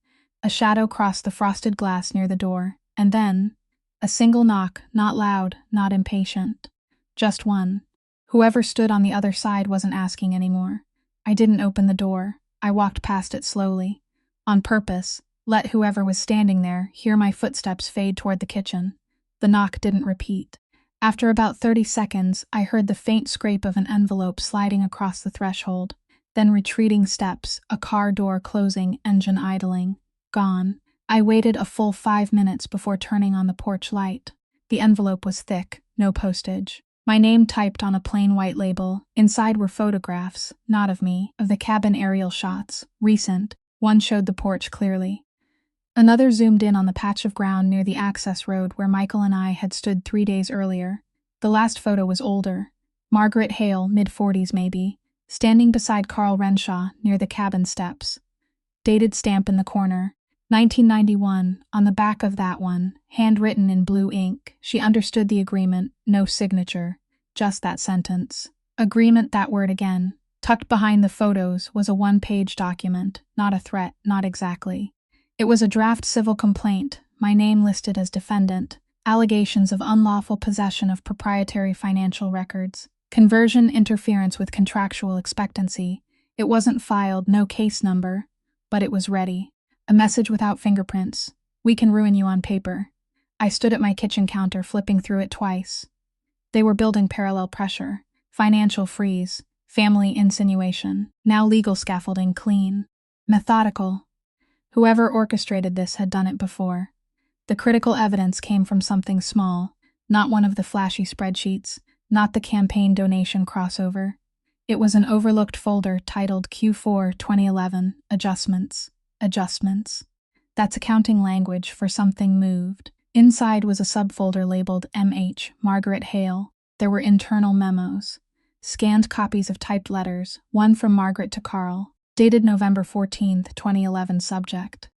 Speaker 1: A shadow crossed the frosted glass near the door. And then, a single knock, not loud, not impatient. Just one. Whoever stood on the other side wasn't asking anymore. I didn't open the door. I walked past it slowly. On purpose, let whoever was standing there hear my footsteps fade toward the kitchen. The knock didn't repeat. After about 30 seconds, I heard the faint scrape of an envelope sliding across the threshold. Then retreating steps, a car door closing, engine idling. Gone. I waited a full 5 minutes before turning on the porch light. The envelope was thick, no postage. My name typed on a plain white label. Inside were photographs, not of me, of the cabin aerial shots, recent. One showed the porch clearly. Another zoomed in on the patch of ground near the access road where Michael and I had stood 3 days earlier. The last photo was older. Margaret Hale, mid-40s maybe, standing beside Carl Renshaw near the cabin steps. Dated stamp in the corner. 1991, on the back of that one, handwritten in blue ink. She understood the agreement, no signature, just that sentence. Agreement, that word again. Tucked behind the photos was a 1-page document, not a threat, not exactly. It was a draft civil complaint, my name listed as defendant, allegations of unlawful possession of proprietary financial records, conversion interference with contractual expectancy. It wasn't filed, no case number, but it was ready. A message without fingerprints. We can ruin you on paper. I stood at my kitchen counter, flipping through it twice. They were building parallel pressure, financial freeze, family insinuation, now legal scaffolding, clean, methodical. Whoever orchestrated this had done it before. The critical evidence came from something small, not one of the flashy spreadsheets, not the campaign donation crossover. It was an overlooked folder titled Q4 2011 Adjustments. Adjustments. That's accounting language for something moved. Inside was a subfolder labeled MH, Margaret Hale. There were internal memos. Scanned copies of typed letters, one from Margaret to Carl, dated November 14, 2011 subject.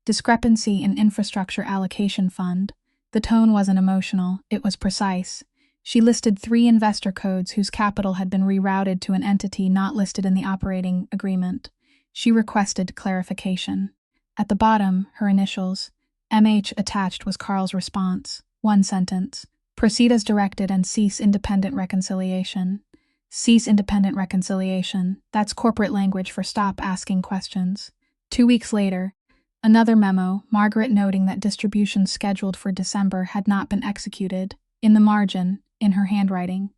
Speaker 1: Discrepancy in infrastructure allocation fund. The tone wasn't emotional, it was precise. She listed 3 investor codes whose capital had been rerouted to an entity not listed in the operating agreement. She requested clarification. At the bottom, her initials. MH attached was Carl's response. 1 sentence. Proceed as directed and cease independent reconciliation. Cease independent reconciliation. That's corporate language for stop asking questions. 2 weeks later, another memo, Margaret noting that distributions scheduled for December had not been executed. In the margin, in her handwriting.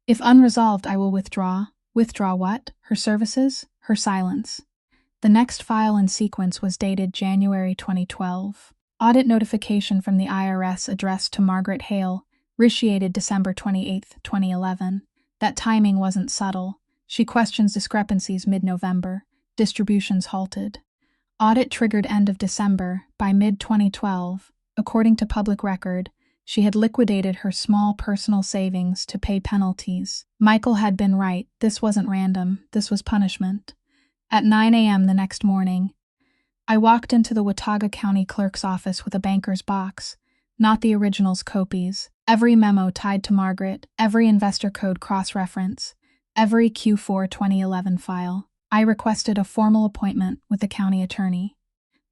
Speaker 1: If unresolved, I will withdraw. Withdraw what? Her services? Her silence. The next file in sequence was dated January 2012. Audit notification from the IRS addressed to Margaret Hale, initiated December 28, 2011. That timing wasn't subtle. She questions discrepancies mid-November. Distributions halted. Audit triggered end of December. By mid-2012, according to public record, she had liquidated her small personal savings to pay penalties. Michael had been right. This wasn't random. This was punishment. At 9 a.m. the next morning, I walked into the Watauga County Clerk's office with a banker's box, not the original's copies, every memo tied to Margaret, every investor code cross-reference, every Q4 2011 file. I requested a formal appointment with the county attorney.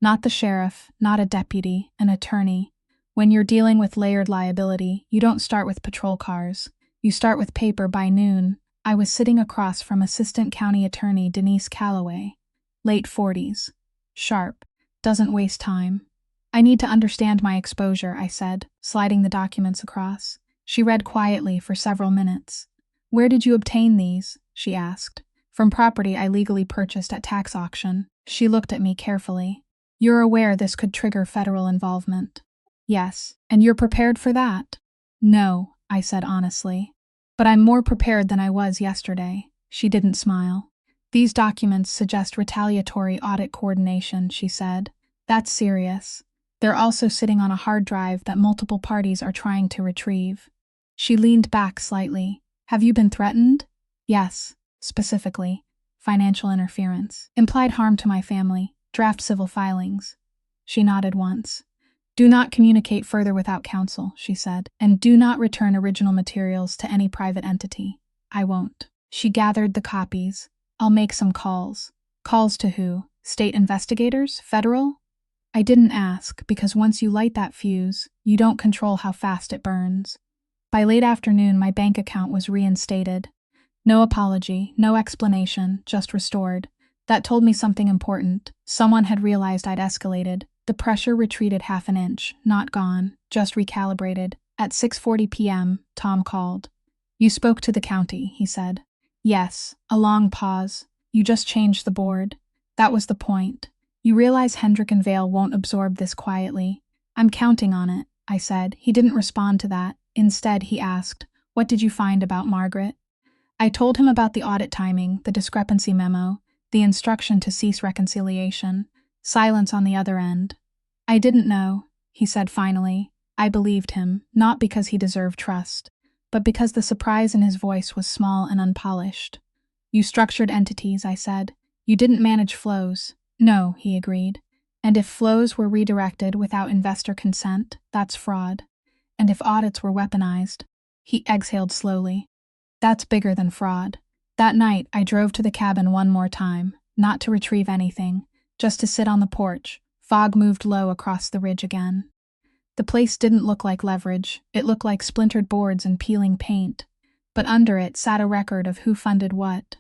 Speaker 1: Not the sheriff, not a deputy, an attorney. When you're dealing with layered liability, you don't start with patrol cars. You start with paper. By noon, I was sitting across from Assistant County Attorney Denise Calloway, late 40s. Sharp, doesn't waste time. I need to understand my exposure, I said, sliding the documents across. She read quietly for several minutes. Where did you obtain these? She asked. From property I legally purchased at tax auction. She looked at me carefully. You're aware this could trigger federal involvement? Yes. And you're prepared for that? No, I said honestly. But I'm more prepared than I was yesterday. She didn't smile. These documents suggest retaliatory audit coordination, she said. That's serious. They're also sitting on a hard drive that multiple parties are trying to retrieve. She leaned back slightly. Have you been threatened? Yes. Specifically, financial interference, implied harm to my family, draft civil filings. She nodded once. Do not communicate further without counsel, she said, and do not return original materials to any private entity. I won't. She gathered the copies. I'll make some calls. Calls to who? State investigators? Federal? I didn't ask, because once you light that fuse, you don't control how fast it burns. By late afternoon, my bank account was reinstated. No apology, no explanation, just restored. That told me something important. Someone had realized I'd escalated. The pressure retreated half an inch, not gone, just recalibrated. At 6:40 p.m., Tom called. You spoke to the county, he said. Yes. A long pause. You just changed the board. That was the point. You realize Hendrick and Vale won't absorb this quietly. I'm counting on it, I said. He didn't respond to that. Instead, he asked, what did you find about Margaret? I told him about the audit timing, the discrepancy memo, the instruction to cease reconciliation, silence on the other end. I didn't know, he said finally. I believed him, not because he deserved trust, but because the surprise in his voice was small and unpolished. You structured entities, I said. You didn't manage flows. No, he agreed. And if flows were redirected without investor consent, that's fraud. And if audits were weaponized, he exhaled slowly. That's bigger than fraud. That night, I drove to the cabin one more time, not to retrieve anything, just to sit on the porch. Fog moved low across the ridge again. The place didn't look like leverage. It looked like splintered boards and peeling paint. But under it sat a record of who funded what,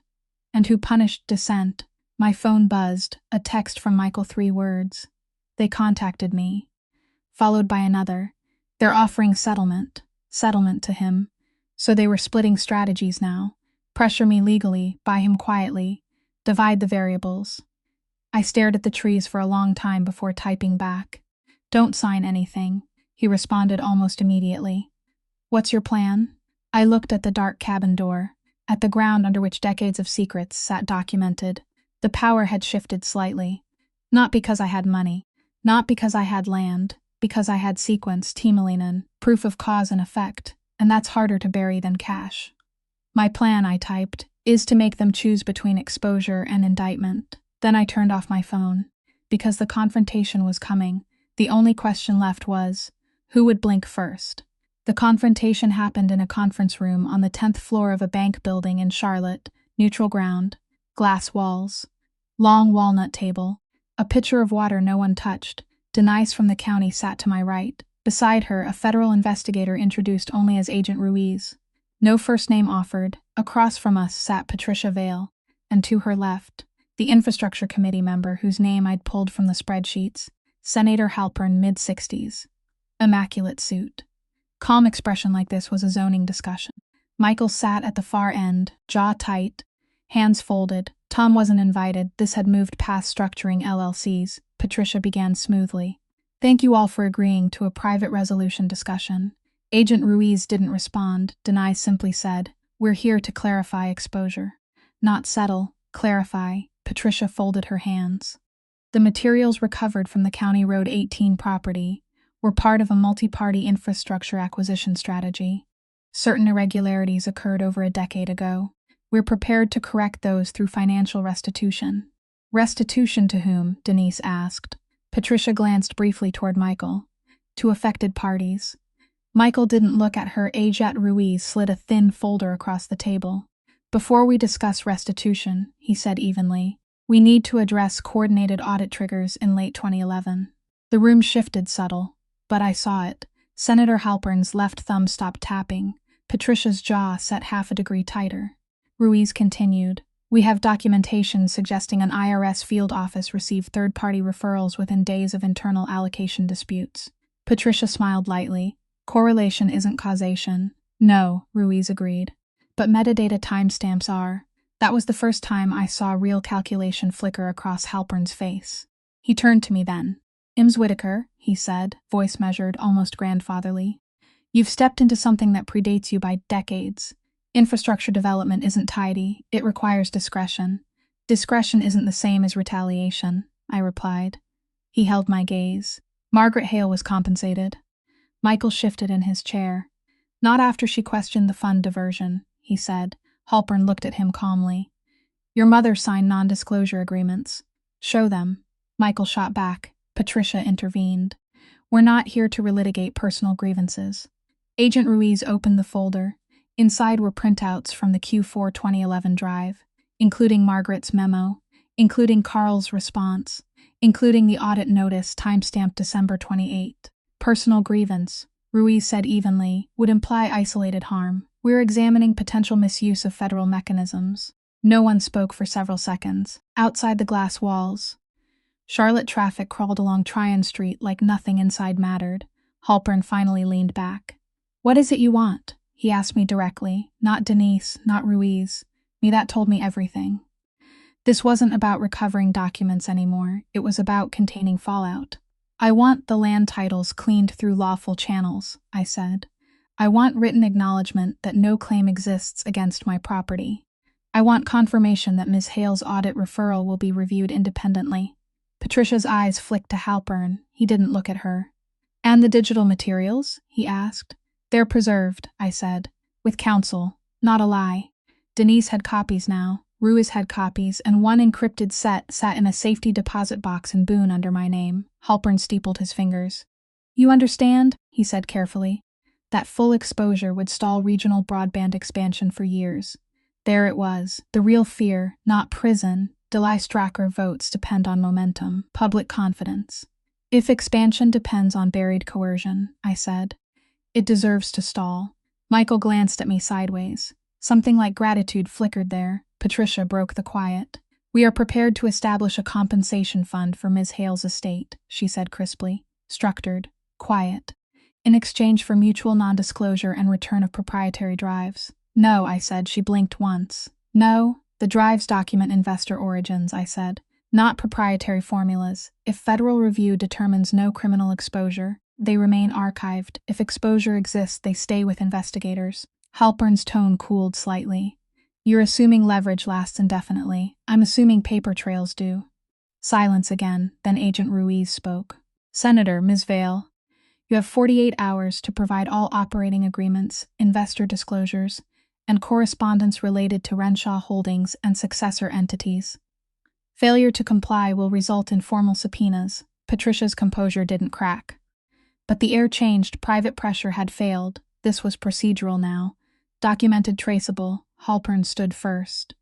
Speaker 1: and who punished dissent. My phone buzzed, a text from Michael, 3 words. They contacted me. Followed by another. They're offering settlement. Settlement to him. So they were splitting strategies now. Pressure me legally, buy him quietly, divide the variables. I stared at the trees for a long time before typing back. Don't sign anything, he responded almost immediately. What's your plan? I looked at the dark cabin door, at the ground under which decades of secrets sat documented. The power had shifted slightly. Not because I had money, not because I had land, because I had sequence, Timalinen, proof of cause and effect, and that's harder to bury than cash. My plan, I typed, is to make them choose between exposure and indictment. Then I turned off my phone. Because the confrontation was coming, the only question left was, who would blink first? The confrontation happened in a conference room on the 10th floor of a bank building in Charlotte, neutral ground, glass walls, long walnut table, a pitcher of water no one touched. Denise from the county sat to my right. Beside her, a federal investigator introduced only as Agent Ruiz. No first name offered. Across from us sat Patricia Vale, and to her left, the infrastructure committee member whose name I'd pulled from the spreadsheets, Senator Halpern, mid-60s. Immaculate suit. Calm expression like this was a zoning discussion. Michael sat at the far end, jaw tight, hands folded. Tom wasn't invited. This had moved past structuring LLCs. Patricia began smoothly. Thank you all for agreeing to a private resolution discussion. Agent Ruiz didn't respond. Denise simply said, we're here to clarify exposure. Not settle, clarify. Patricia folded her hands. The materials recovered from the County Road 18 property were part of a multi-party infrastructure acquisition strategy. Certain irregularities occurred over a decade ago. We're prepared to correct those through financial restitution. Restitution to whom? Denise asked. Patricia glanced briefly toward Michael. To affected parties. Michael didn't look at her. Agent Ruiz slid a thin folder across the table. Before we discuss restitution, he said evenly, we need to address coordinated audit triggers in late 2011. The room shifted subtle, but I saw it. Senator Halpern's left thumb stopped tapping. Patricia's jaw set half a degree tighter. Ruiz continued, we have documentation suggesting an IRS field office received third-party referrals within days of internal allocation disputes. Patricia smiled lightly. Correlation isn't causation. No, Ruiz agreed. But metadata timestamps are. That was the first time I saw real calculation flicker across Halpern's face. He turned to me then. Ims Whitaker, he said, voice measured, almost grandfatherly. You've stepped into something that predates you by decades. Infrastructure development isn't tidy, it requires discretion. Discretion isn't the same as retaliation, I replied. He held my gaze. Margaret Hale was compensated. Michael shifted in his chair. Not after she questioned the fund diversion, he said. Halpern looked at him calmly. Your mother signed non-disclosure agreements. Show them. Michael shot back. Patricia intervened. We're not here to relitigate personal grievances. Agent Ruiz opened the folder. Inside were printouts from the Q4 2011 drive, including Margaret's memo, including Carl's response, including the audit notice timestamped December 28. Personal grievance, Ruiz said evenly, would imply isolated harm. We're examining potential misuse of federal mechanisms. No one spoke for several seconds. Outside the glass walls, Charlotte traffic crawled along Tryon Street like nothing inside mattered. Halpern finally leaned back. What is it you want? He asked me directly. Not Denise, not Ruiz. That told me everything. This wasn't about recovering documents anymore. It was about containing fallout. I want the land titles cleaned through lawful channels, I said. I want written acknowledgement that no claim exists against my property. I want confirmation that Ms. Hale's audit referral will be reviewed independently. Patricia's eyes flicked to Halpern. He didn't look at her. And the digital materials? He asked. They're preserved, I said. With counsel. Not a lie. Denise had copies now. Ruiz had copies, and one encrypted set sat in a safety deposit box in Boone under my name. Halpern steepled his fingers. You understand? He said carefully. That full exposure would stall regional broadband expansion for years. There it was. The real fear, not prison. Delay Stracker votes depend on momentum, public confidence. If expansion depends on buried coercion, I said, it deserves to stall. Michael glanced at me sideways. Something like gratitude flickered there. Patricia broke the quiet. We are prepared to establish a compensation fund for Ms. Hale's estate, she said crisply. Structured. Quiet. In exchange for mutual non-disclosure and return of proprietary drives. No, I said. She blinked once. No, the drives document investor origins, I said. Not proprietary formulas. If federal review determines no criminal exposure, They remain archived. If exposure exists, they stay with investigators. Halpern's tone cooled slightly. You're assuming leverage lasts indefinitely. I'm assuming paper trails do. Silence again, then Agent Ruiz spoke. Senator, Ms. Vale, you have 48 hours to provide all operating agreements, investor disclosures, and correspondence related to Renshaw Holdings and successor entities. Failure to comply will result in formal subpoenas. Patricia's composure didn't crack. But the air changed. Private pressure had failed. This was procedural now. Documented, traceable. Halpern stood first.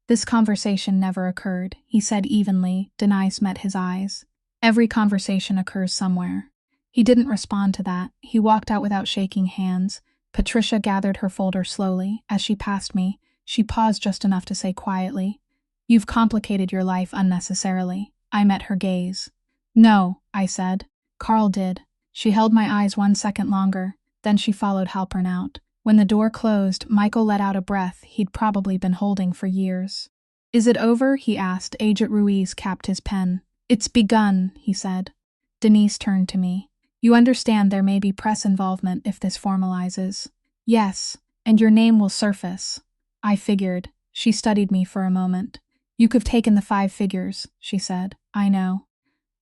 Speaker 1: This conversation never occurred, he said evenly. Denise met his eyes. Every conversation occurs somewhere. He didn't respond to that. He walked out without shaking hands. Patricia gathered her folder slowly. As she passed me, she paused just enough to say quietly, "You've complicated your life unnecessarily." I met her gaze. "No," I said. "Carl did." She held my eyes 1 second longer, then she followed Halpern out. When the door closed, Michael let out a breath he'd probably been holding for years. "Is it over?" he asked. Agent Ruiz capped his pen. "It's begun," he said. Denise turned to me. "You understand there may be press involvement if this formalizes." "Yes, and your name will surface." I figured. She studied me for a moment. "You could've taken the 5 figures," she said. "I know."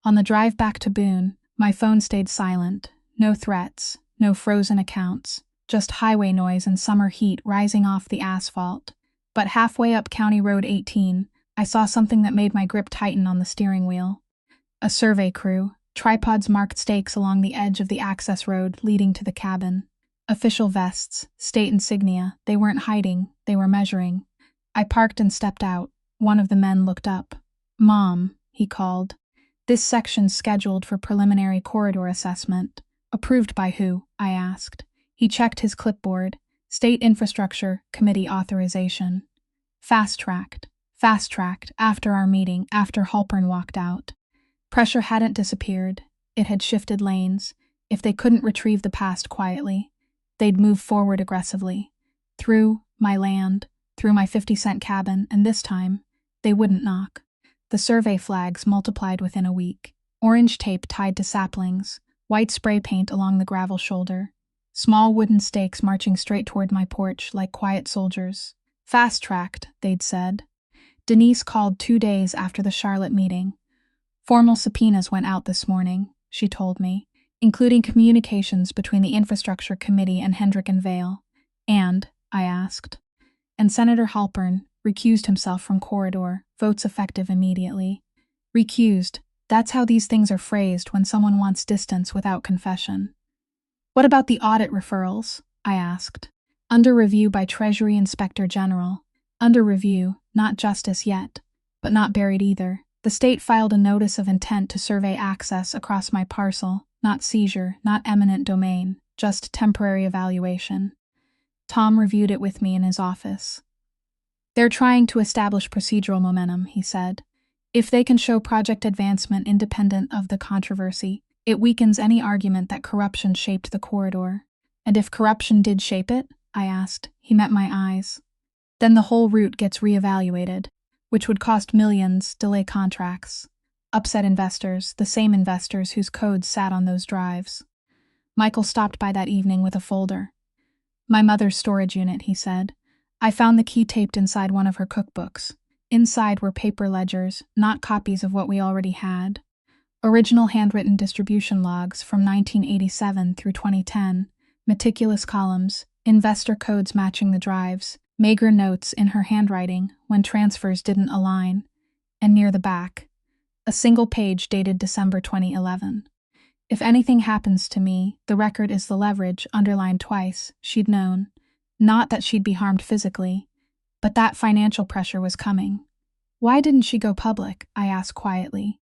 Speaker 1: On the drive back to Boone, my phone stayed silent. No threats, no frozen accounts, just highway noise and summer heat rising off the asphalt. But halfway up County Road 18, I saw something that made my grip tighten on the steering wheel. A survey crew. Tripods marked stakes along the edge of the access road leading to the cabin. Official vests, state insignia. They weren't hiding, they were measuring. I parked and stepped out. One of the men looked up. "Mom," he called. "This section's scheduled for preliminary corridor assessment." "Approved by who?" I asked. He checked his clipboard. "State Infrastructure Committee authorization." Fast-tracked. Fast-tracked, after our meeting, after Halpern walked out. Pressure hadn't disappeared. It had shifted lanes. If they couldn't retrieve the past quietly, they'd move forward aggressively. Through my land, through my 50-cent cabin, and this time, they wouldn't knock. The survey flags multiplied within a week. Orange tape tied to saplings, white spray paint along the gravel shoulder, small wooden stakes marching straight toward my porch like quiet soldiers. Fast-tracked, they'd said. Denise called 2 days after the Charlotte meeting. "Formal subpoenas went out this morning," she told me, "including communications between the Infrastructure Committee and Hendrick and Vale." "And?" I asked. "And Senator Halpern recused himself from corridor, votes effective immediately." Recused. That's how these things are phrased when someone wants distance without confession. "What about the audit referrals?" I asked. "Under review by Treasury Inspector General." Under review, not justice yet, but not buried either. The state filed a notice of intent to survey access across my parcel, not seizure, not eminent domain, just temporary evaluation. Tom reviewed it with me in his office. "They're trying to establish procedural momentum," he said. "If they can show project advancement independent of the controversy, it weakens any argument that corruption shaped the corridor." "And if corruption did shape it?" I asked. He met my eyes. "Then the whole route gets reevaluated, which would cost millions, delay contracts, upset investors, the same investors whose codes sat on those drives." Michael stopped by that evening with a folder. "My mother's storage unit," he said. "I found the key taped inside one of her cookbooks. Inside were paper ledgers, not copies of what we already had. Original handwritten distribution logs from 1987 through 2010, meticulous columns, investor codes matching the drives, maigre notes in her handwriting when transfers didn't align, and near the back, a single page dated December 2011. If anything happens to me, the record is the leverage, underlined twice. She'd known. Not that she'd be harmed physically, but that financial pressure was coming. "Why didn't she go public?" I asked quietly.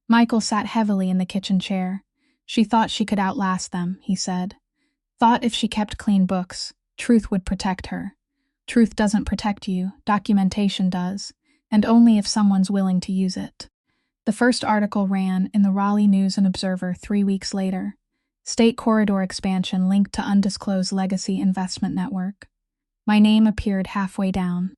Speaker 1: Michael sat heavily in the kitchen chair. "She thought she could outlast them," he said. "Thought if she kept clean books, truth would protect her. Truth doesn't protect you, documentation does, and only if someone's willing to use it." The first article ran in the Raleigh News and Observer 3 weeks later. State corridor expansion linked to undisclosed legacy investment network. My name appeared halfway down.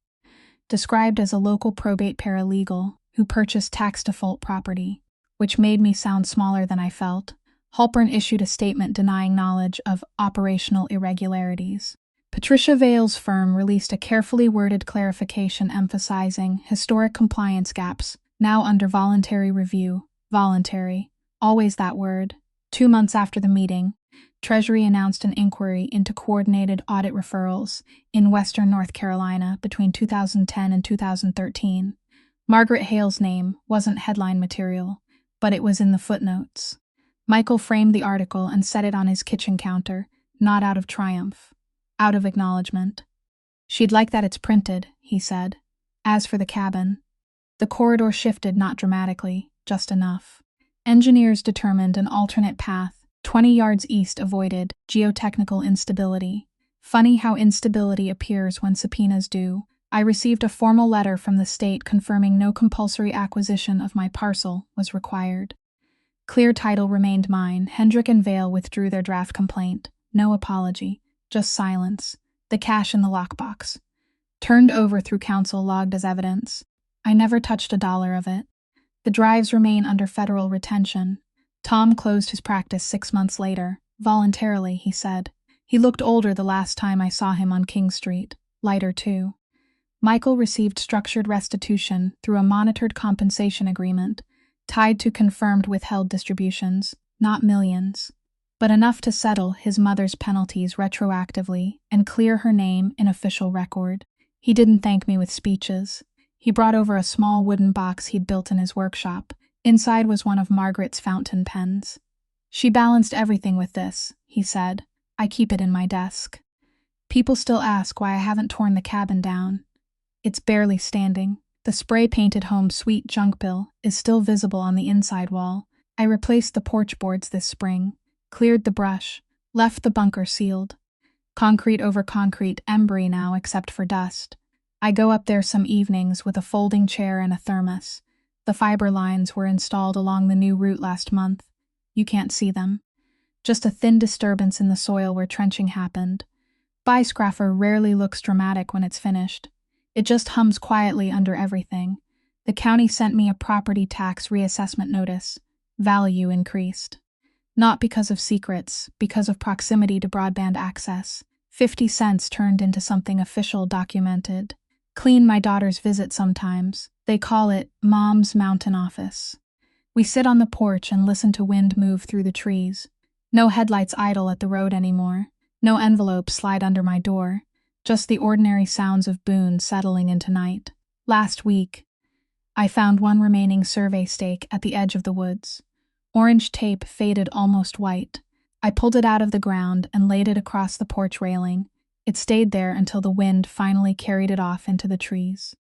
Speaker 1: Described as a local probate paralegal who purchased tax default property, which made me sound smaller than I felt. Halpern issued a statement denying knowledge of operational irregularities. Patricia Vale's firm released a carefully worded clarification emphasizing historic compliance gaps, now under voluntary review. Voluntary. Always that word. 2 months after the meeting, Treasury announced an inquiry into coordinated audit referrals in Western North Carolina between 2010 and 2013. Margaret Hale's name wasn't headline material, but it was in the footnotes. Michael framed the article and set it on his kitchen counter, not out of triumph, out of acknowledgement. "She'd like that it's printed," he said. As for the cabin, the corridor shifted not dramatically, just enough. Engineers determined an alternate path, 20 yards east avoided geotechnical instability. Funny how instability appears when subpoenas do. I received a formal letter from the state confirming no compulsory acquisition of my parcel was required. Clear title remained mine. Hendrick and Vale withdrew their draft complaint. No apology, just silence. The cash in the lockbox. Turned over through counsel logged as evidence. I never touched a dollar of it. The drives remain under federal retention. Tom closed his practice 6 months later. Voluntarily, he said. He looked older the last time I saw him on King Street. Lighter, too. Michael received structured restitution through a monitored compensation agreement, tied to confirmed withheld distributions, not millions, but enough to settle his mother's penalties retroactively and clear her name in official record. He didn't thank me with speeches. He brought over a small wooden box he'd built in his workshop. Inside was one of Margaret's fountain pens. "She balanced everything with this," he said. "I keep it in my desk. People still ask why I haven't torn the cabin down. It's barely standing. The spray-painted home sweet Junkpile is still visible on the inside wall. I replaced the porch boards this spring, cleared the brush, left the bunker sealed. Concrete over concrete, embry now except for dust. I go up there some evenings with a folding chair and a thermos. The fiber lines were installed along the new route last month. You can't see them. Just a thin disturbance in the soil where trenching happened. Skyscraper rarely looks dramatic when it's finished. It just hums quietly under everything. The county sent me a property tax reassessment notice. Value increased. Not because of secrets, because of proximity to broadband access. 50 cents turned into something official documented. Clean my daughter's visit sometimes. They call it Mom's Mountain Office. We sit on the porch and listen to wind move through the trees. No headlights idle at the road anymore. No envelopes slide under my door. Just the ordinary sounds of Boone settling into night. Last week, I found one remaining survey stake at the edge of the woods. Orange tape faded almost white. I pulled it out of the ground and laid it across the porch railing. It stayed there until the wind finally carried it off into the trees.